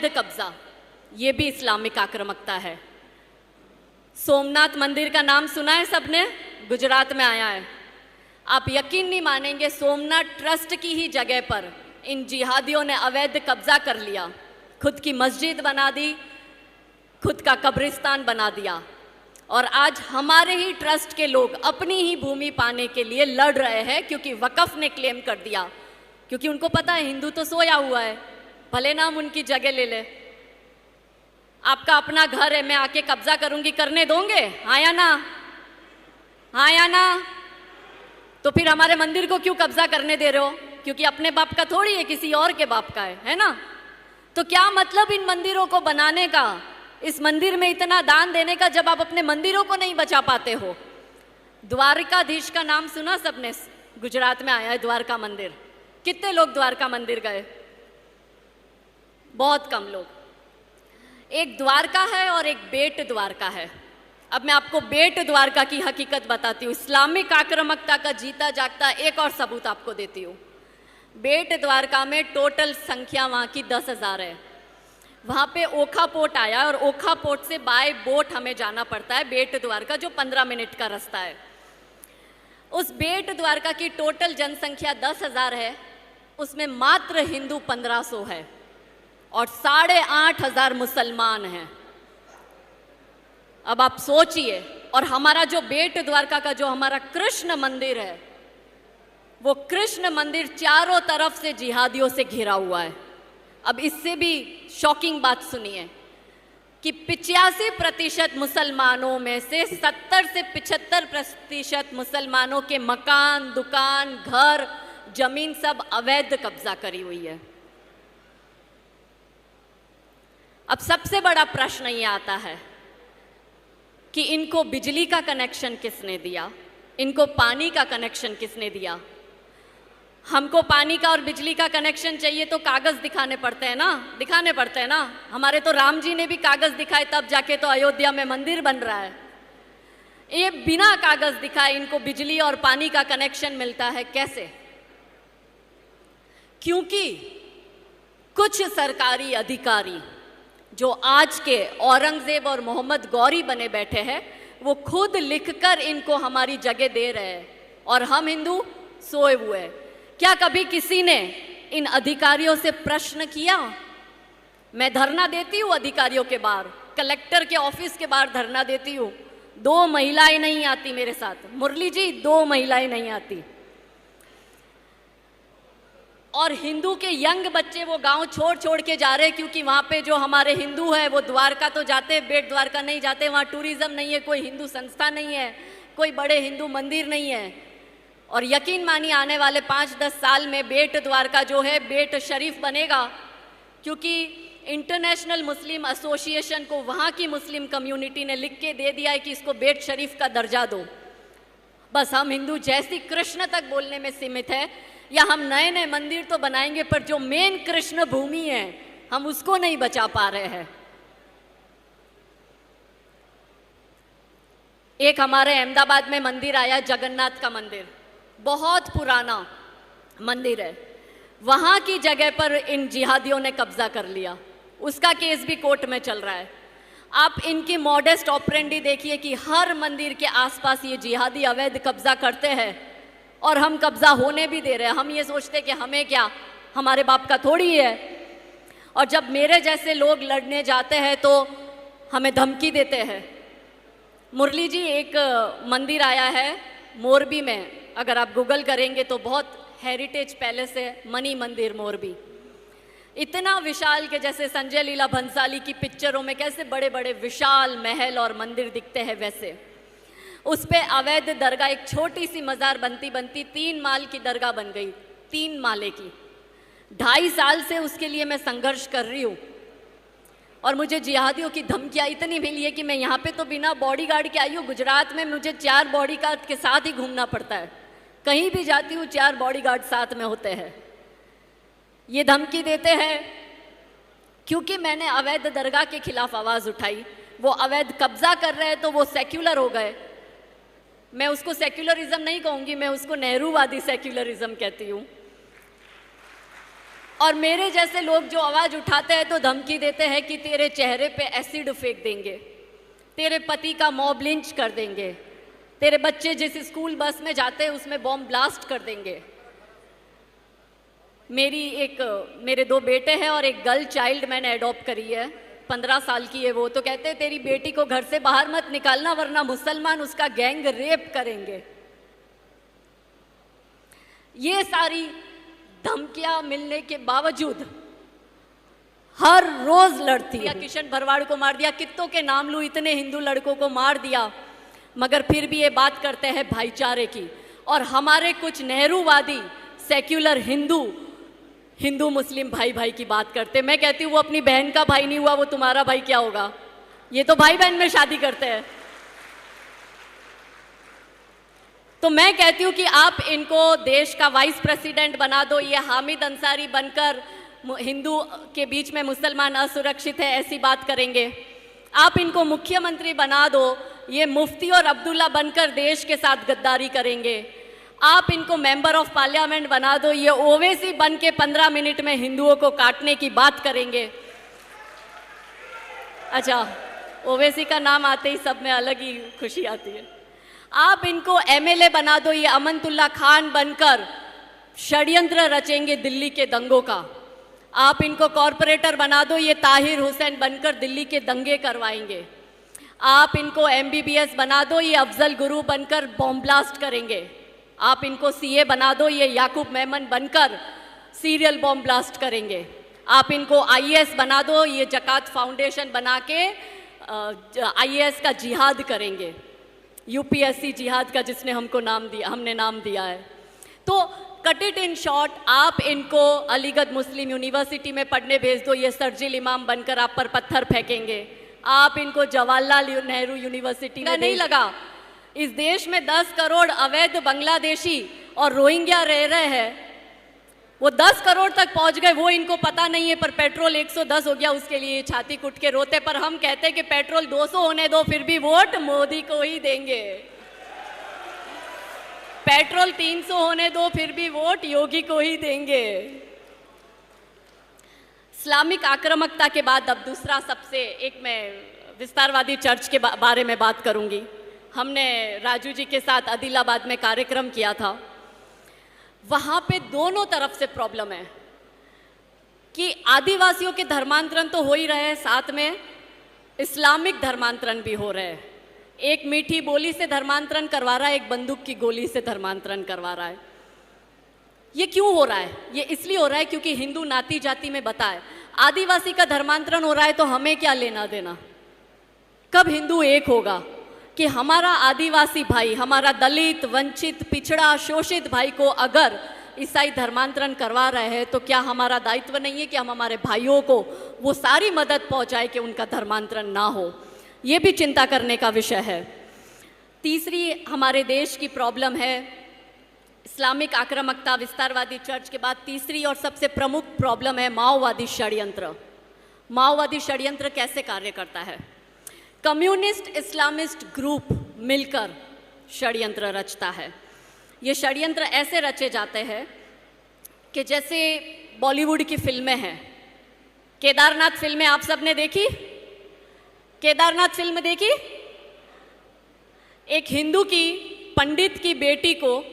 कब्जा, ये भी इस्लामिक आक्रामकता है। सोमनाथ मंदिर का नाम सुना है सबने, गुजरात में आया है। आप यकीन नहीं मानेंगे, सोमनाथ ट्रस्ट की ही जगह पर इन जिहादियों ने अवैध कब्जा कर लिया, खुद की मस्जिद बना दी, खुद का कब्रिस्तान बना दिया। और आज हमारे ही ट्रस्ट के लोग अपनी ही भूमि पाने के लिए लड़ रहे हैं, क्योंकि वक़फ़ ने क्लेम कर दिया, क्योंकि उनको पता है हिंदू तो सोया हुआ है, भले ना हम उनकी जगह ले ले। आपका अपना घर है, मैं आके कब्जा करूंगी, करने दोगे? हाँ या ना? हाँ या ना? तो फिर हमारे मंदिर को क्यों कब्जा करने दे रहे हो? क्योंकि अपने बाप का थोड़ी है, किसी और के बाप का है ना? तो क्या मतलब इन मंदिरों को बनाने का, इस मंदिर में इतना दान देने का, जब आप अपने मंदिरों को नहीं बचा पाते हो? द्वारकाधीश का नाम सुना सबने? गुजरात में आया है द्वारका मंदिर। कितने लोग द्वारका मंदिर गए? बहुत कम लोग। एक द्वारका है और एक बेट द्वारका है। अब मैं आपको बेट द्वारका की हकीकत बताती हूँ, इस्लामिक आक्रामकता का जीता जागता एक और सबूत आपको देती हूँ। बेट द्वारका में टोटल संख्या वहाँ की 10,000 है। वहाँ पे ओखा पोर्ट आया और ओखा पोर्ट से बाय बोट हमें जाना पड़ता है बेट द्वारका, जो 15 मिनट का रास्ता है। उस बेट द्वारका की टोटल जनसंख्या 10,000 है, उसमें मात्र हिंदू 1500 है और 8,500 मुसलमान हैं। अब आप सोचिए, और हमारा जो बेट द्वारका का जो हमारा कृष्ण मंदिर है, वो कृष्ण मंदिर चारों तरफ से जिहादियों से घिरा हुआ है। अब इससे भी शॉकिंग बात सुनिए कि 85% मुसलमानों में से 70 से 75% मुसलमानों के मकान, दुकान, घर, जमीन सब अवैध कब्जा करी हुई है। अब सबसे बड़ा प्रश्न ये आता है कि इनको बिजली का कनेक्शन किसने दिया, इनको पानी का कनेक्शन किसने दिया? हमको पानी का और बिजली का कनेक्शन चाहिए तो कागज दिखाने पड़ते हैं ना, हमारे तो राम जी ने भी कागज दिखाए, तब जाके तो अयोध्या में मंदिर बन रहा है। ये बिना कागज दिखाए इनको बिजली और पानी का कनेक्शन मिलता है, कैसे? क्योंकि कुछ सरकारी अधिकारी जो आज के औरंगजेब और मोहम्मद गौरी बने बैठे हैं, वो खुद लिखकर इनको हमारी जगह दे रहे हैं और हम हिंदू सोए हुए हैं। क्या कभी किसी ने इन अधिकारियों से प्रश्न किया? मैं धरना देती हूँ अधिकारियों के बाहर, कलेक्टर के ऑफिस के बाहर धरना देती हूँ, 2 महिलाएं नहीं आती मेरे साथ। मुरली जी, 2 महिलाएं नहीं आती। और हिंदू के यंग बच्चे वो गांव छोड़ छोड़ के जा रहे हैं, क्योंकि वहाँ पे जो हमारे हिंदू है वो द्वारका तो जाते हैं, बेट द्वारका नहीं जाते। वहाँ टूरिज्म नहीं है, कोई हिंदू संस्था नहीं है, कोई बड़े हिंदू मंदिर नहीं है। और यकीन मानिए आने वाले 5-10 साल में बेट द्वारका जो है बेट शरीफ बनेगा, क्योंकि इंटरनेशनल मुस्लिम एसोसिएशन को वहाँ की मुस्लिम कम्युनिटी ने लिख के दे दिया है कि इसको बेट शरीफ का दर्जा दो। बस हम हिंदू जैसी कृष्ण तक बोलने में सीमित है, या हम नए नए मंदिर तो बनाएंगे पर जो मेन कृष्ण भूमि है हम उसको नहीं बचा पा रहे हैं। एक हमारे अहमदाबाद में मंदिर आया, जगन्नाथ का मंदिर, बहुत पुराना मंदिर है, वहाँ की जगह पर इन जिहादियों ने कब्जा कर लिया। उसका केस भी कोर्ट में चल रहा है। आप इनकी मॉडेस्ट ऑपरेंडी देखिए कि हर मंदिर के आसपास ये जिहादी अवैध कब्जा करते हैं और हम कब्जा होने भी दे रहे हैं। हम ये सोचते कि हमें क्या, हमारे बाप का थोड़ी है। और जब मेरे जैसे लोग लड़ने जाते हैं तो हमें धमकी देते हैं। मुरली जी, एक मंदिर आया है मोरबी में, अगर आप गूगल करेंगे तो बहुत हेरिटेज पैलेस है, मणि मंदिर मोरबी। इतना विशाल के जैसे संजय लीला भंसाली की पिक्चरों में कैसे बड़े बड़े विशाल महल और मंदिर दिखते हैं, वैसे उस पे अवैध दरगाह, एक छोटी सी मज़ार बनती बनती 3 माल की दरगाह बन गई, 3 माले की। 2.5 साल से उसके लिए मैं संघर्ष कर रही हूँ और मुझे जिहादियों की धमकियाँ इतनी मिली है कि मैं यहाँ पे तो बिना बॉडीगार्ड के आई हूँ। गुजरात में मुझे 4 बॉडीगार्ड के साथ ही घूमना पड़ता है, कहीं भी जाती हूँ 4 बॉडीगार्ड साथ में होते हैं। ये धमकी देते हैं क्योंकि मैंने अवैध दरगाह के खिलाफ आवाज़ उठाई। वो अवैध कब्जा कर रहे हैं तो वो सेक्युलर हो गए। मैं उसको सेक्युलरिज्म नहीं कहूँगी, मैं उसको नेहरूवादी सेक्युलरिज्म कहती हूँ। और मेरे जैसे लोग जो आवाज़ उठाते हैं तो धमकी देते हैं कि तेरे चेहरे पे एसिड फेंक देंगे, तेरे पति का मॉब लिंच कर देंगे, तेरे बच्चे जिस स्कूल बस में जाते हैं उसमें बॉम्ब ब्लास्ट कर देंगे। मेरे 2 बेटे हैं और एक गर्ल चाइल्ड मैंने अडॉप्ट करी है, 15 साल की है वो। तो कहते हैं तेरी बेटी को घर से बाहर मत निकालना वरना मुसलमान उसका गैंग रेप करेंगे। ये सारी धमकियां मिलने के बावजूद हर रोज लड़ती है। किशन भरवाड़ को मार दिया, कित्तों के नाम लूं, इतने हिंदू लड़कों को मार दिया, मगर फिर भी ये बात करते हैं भाईचारे की। और हमारे कुछ नेहरूवादी सेक्युलर हिंदू मुस्लिम भाई भाई की बात करते। मैं कहती हूँ वो अपनी बहन का भाई नहीं हुआ, वो तुम्हारा भाई क्या होगा? ये तो भाई बहन में शादी करते हैं। तो मैं कहती हूँ कि आप इनको देश का वाइस प्रेसिडेंट बना दो, ये हामिद अंसारी बनकर हिंदू के बीच में मुसलमान असुरक्षित है ऐसी बात करेंगे। आप इनको मुख्यमंत्री बना दो, ये मुफ्ती और अब्दुल्ला बनकर देश के साथ गद्दारी करेंगे। आप इनको मेंबर ऑफ पार्लियामेंट बना दो, ये ओवैसी बन के 15 मिनट में हिंदुओं को काटने की बात करेंगे। अच्छा, ओवैसी का नाम आते ही सब में अलग ही खुशी आती है। आप इनको एमएलए बना दो, ये अमनतुल्ला खान बनकर षड्यंत्र रचेंगे दिल्ली के दंगों का। आप इनको कॉरपोरेटर बना दो, ये ताहिर हुसैन बनकर दिल्ली के दंगे करवाएंगे। आप इनको एमबीबीएस बना दो, ये अफजल गुरु बनकर बॉम्ब ब्लास्ट करेंगे। आप इनको सीए बना दो, ये याकूब मेमन बनकर सीरियल बॉम्ब ब्लास्ट करेंगे। आप इनको आईएएस बना दो, ये जकात फाउंडेशन बना के आईएएस का जिहाद करेंगे, यूपीएससी जिहाद का जिसने हमने नाम दिया है। तो कट इट इन शॉर्ट, आप इनको अलीगढ़ मुस्लिम यूनिवर्सिटी में पढ़ने भेज दो, ये सरजिल इमाम बनकर आप पर पत्थर फेंकेंगे। आप इनको जवाहरलाल नेहरू यूनिवर्सिटी का नहीं लगा, इस देश में 10 करोड़ अवैध बांग्लादेशी और रोहिंग्या रह रहे हैं, वो 10 करोड़ तक पहुंच गए, वो इनको पता नहीं है। पर पेट्रोल 110 हो गया, उसके लिए छाती कुट के रोते। पर हम कहते हैं कि पेट्रोल 200 होने दो, फिर भी वोट मोदी को ही देंगे। पेट्रोल 300 होने दो, फिर भी वोट योगी को ही देंगे। इस्लामिक आक्रामकता के बाद अब दूसरा सबसे एक मैं विस्तारवादी चर्च के बारे में बात करूंगी। हमने राजू जी के साथ आदिलाबाद में कार्यक्रम किया था। वहाँ पे दोनों तरफ से प्रॉब्लम है कि आदिवासियों के धर्मांतरण तो हो ही रहे हैं, साथ में इस्लामिक धर्मांतरण भी हो रहे हैं। एक मीठी बोली से धर्मांतरण करवा रहा है, एक बंदूक की गोली से धर्मांतरण करवा रहा है। ये क्यों हो रहा है? ये इसलिए हो रहा है क्योंकि हिंदू नाती जाति में बताए आदिवासी का धर्मांतरण हो रहा है तो हमें क्या लेना देना। कब हिंदू एक होगा कि हमारा आदिवासी भाई, हमारा दलित, वंचित, पिछड़ा, शोषित भाई को अगर ईसाई धर्मांतरण करवा रहे हैं तो क्या हमारा दायित्व नहीं है कि हम हमारे भाइयों को वो सारी मदद पहुंचाए कि उनका धर्मांतरण ना हो? ये भी चिंता करने का विषय है। तीसरी हमारे देश की प्रॉब्लम है इस्लामिक आक्रामकता, विस्तारवादी चर्च के बाद तीसरी और सबसे प्रमुख प्रॉब्लम है माओवादी षड्यंत्र। माओवादी षड्यंत्र कैसे कार्य करता है? कम्युनिस्ट इस्लामिस्ट ग्रुप मिलकर षड्यंत्र रचता है। ये षड्यंत्र ऐसे रचे जाते हैं कि जैसे बॉलीवुड की फिल्में हैं, केदारनाथ फिल्में आप सबने देखी? केदारनाथ फिल्म देखी? एक हिंदू की पंडित की बेटी को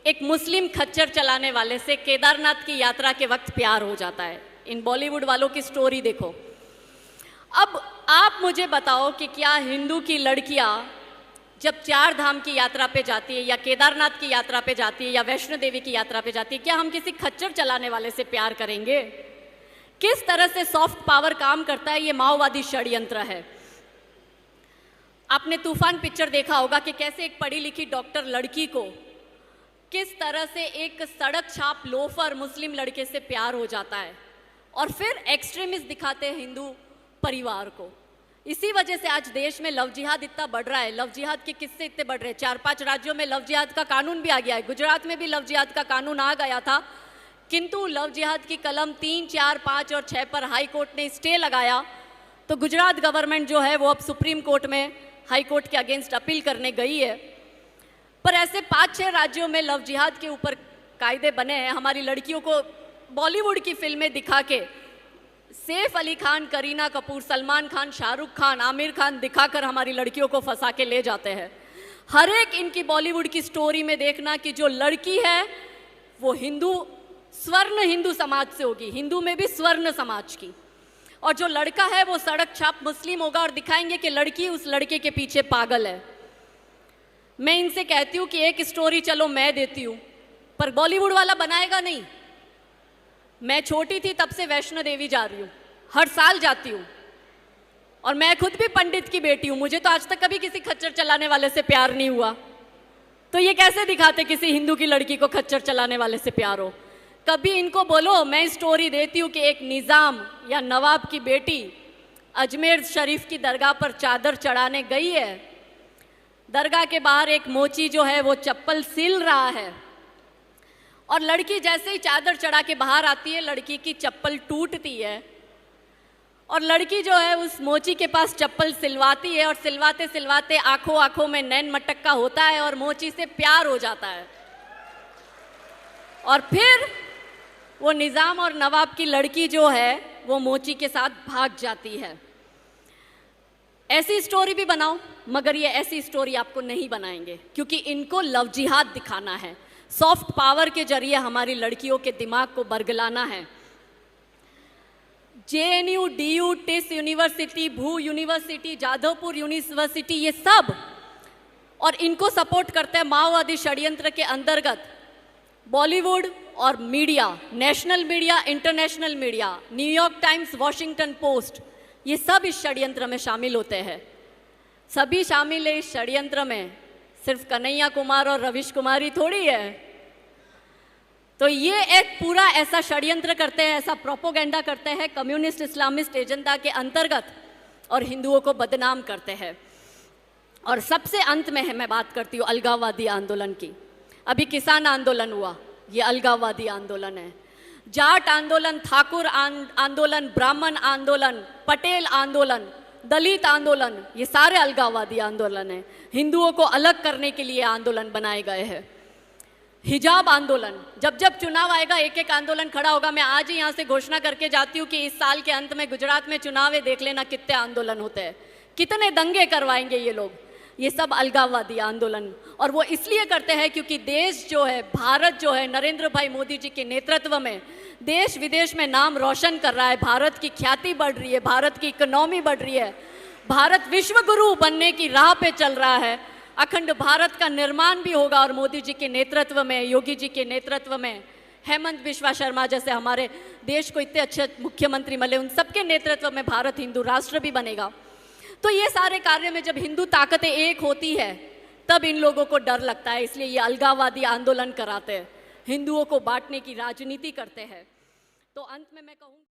एक मुस्लिम खच्चर चलाने वाले से केदारनाथ की यात्रा के वक्त प्यार हो जाता है। इन बॉलीवुड वालों की स्टोरी देखो। अब आप मुझे बताओ कि क्या हिंदू की लड़कियां जब 4 धाम की यात्रा पे जाती है या केदारनाथ की यात्रा पे जाती है या वैष्णो देवी की यात्रा पे जाती है, क्या हम किसी खच्चर चलाने वाले से प्यार करेंगे? किस तरह से सॉफ्ट पावर काम करता है? ये माओवादी षड्यंत्र है। आपने तूफान पिक्चर देखा होगा कि कैसे एक पढ़ी लिखी डॉक्टर लड़की को किस तरह से एक सड़क छाप लोफर मुस्लिम लड़के से प्यार हो जाता है और फिर एक्सट्रीमिस्ट दिखाते हैं हिंदू परिवार को। इसी वजह से आज देश में लव जिहाद इतना बढ़ रहा है। लव जिहाद के किस्से इतने बढ़ रहे हैं। 4-5 राज्यों में लव जिहाद का कानून भी आ गया है। गुजरात में भी लव जिहाद का कानून आ गया था, किंतु लव जिहाद की कलम 3, 4, 5 और 6 पर हाई कोर्ट ने स्टे लगाया। तो गुजरात गवर्नमेंट जो है वो अब सुप्रीम कोर्ट में हाई कोर्ट के अगेंस्ट अपील करने गई है। पर ऐसे 5-6 राज्यों में लव जिहाद के ऊपर कायदे बने हैं। हमारी लड़कियों को बॉलीवुड की फिल्में दिखा के सैफ अली खान, करीना कपूर, सलमान खान, शाहरुख खान, आमिर खान दिखाकर हमारी लड़कियों को फंसा के ले जाते हैं। हर एक इनकी बॉलीवुड की स्टोरी में देखना कि जो लड़की है वो स्वर्ण हिंदू समाज से होगी, हिंदू में भी स्वर्ण समाज की, और जो लड़का है वो सड़क छाप मुस्लिम होगा, और दिखाएंगे कि लड़की उस लड़के के पीछे पागल है। मैं इनसे कहती हूँ कि एक स्टोरी चलो मैं देती हूँ, पर बॉलीवुड वाला बनाएगा नहीं। मैं छोटी थी तब से वैष्णो देवी जा रही हूँ, हर साल जाती हूँ, और मैं खुद भी पंडित की बेटी हूँ। मुझे तो आज तक कभी किसी खच्चर चलाने वाले से प्यार नहीं हुआ, तो ये कैसे दिखाते किसी हिंदू की लड़की को खच्चर चलाने वाले से प्यार हो। कभी इनको बोलो, मैं स्टोरी देती हूँ कि एक निज़ाम या नवाब की बेटी अजमेर शरीफ की दरगाह पर चादर चढ़ाने गई है। दरगाह के बाहर एक मोची जो है वो चप्पल सिल रहा है, और लड़की जैसे ही चादर चढ़ा के बाहर आती है, लड़की की चप्पल टूटती है, और लड़की जो है उस मोची के पास चप्पल सिलवाती है, और सिलवाते सिलवाते आंखों आंखों में नैन मटक्का होता है, और मोची से प्यार हो जाता है, और फिर वो निज़ाम और नवाब की लड़की जो है वो मोची के साथ भाग जाती है। ऐसी स्टोरी भी बनाओ, मगर ये ऐसी स्टोरी आपको नहीं बनाएंगे, क्योंकि इनको लव जिहाद दिखाना है, सॉफ्ट पावर के जरिए हमारी लड़कियों के दिमाग को बरगलाना है। JNU, DU, टिस यूनिवर्सिटी, भू यूनिवर्सिटी, जादवपुर यूनिवर्सिटी, ये सब, और इनको सपोर्ट करते हैं माओवादी षड्यंत्र के अंतर्गत बॉलीवुड और media, national media, international media, New York times, Washington post, ये सब इस षड्यंत्र में शामिल होते हैं। सभी शामिल है इस षड्यंत्र में, सिर्फ कन्हैया कुमार और रविश कुमारी थोड़ी है। तो ये एक पूरा ऐसा षड्यंत्र करते हैं, ऐसा प्रोपोगेंडा करते हैं कम्युनिस्ट इस्लामिस्ट एजेंडा के अंतर्गत, और हिंदुओं को बदनाम करते हैं। और सबसे अंत में है मैं बात करती हूँ अलगाववादी आंदोलन की। अभी किसान आंदोलन हुआ, ये अलगाववादी आंदोलन है। जाट आंदोलन, ठाकुर आंदोलन, ब्राह्मण आंदोलन, पटेल आंदोलन, दलित आंदोलन, ये सारे अलगाववादी आंदोलन हैं। हिंदुओं को अलग करने के लिए आंदोलन बनाए गए हैं। हिजाब आंदोलन, जब जब चुनाव आएगा एक एक आंदोलन खड़ा होगा। मैं आज ही यहाँ से घोषणा करके जाती हूँ कि इस साल के अंत में गुजरात में चुनाव है, देख लेना कितने आंदोलन होते हैं, कितने दंगे करवाएंगे ये लोग। ये सब अलगाववादी आंदोलन, और वो इसलिए करते हैं क्योंकि देश जो है, भारत जो है, नरेंद्र भाई मोदी जी के नेतृत्व में देश विदेश में नाम रोशन कर रहा है। भारत की ख्याति बढ़ रही है, भारत की इकोनॉमी बढ़ रही है, भारत विश्व गुरु बनने की राह पे चल रहा है। अखंड भारत का निर्माण भी होगा, और मोदी जी के नेतृत्व में, योगी जी के नेतृत्व में, हेमंत बिश्वा शर्मा जैसे हमारे देश को इतने अच्छे मुख्यमंत्री मिले, उन सबके नेतृत्व में भारत हिंदू राष्ट्र भी बनेगा। तो ये सारे कार्य में जब हिंदू ताकतें एक होती है तब इन लोगों को डर लगता है, इसलिए ये अलगाववादी आंदोलन कराते हैं, हिंदुओं को बांटने की राजनीति करते हैं। तो अंत में मैं कहूँ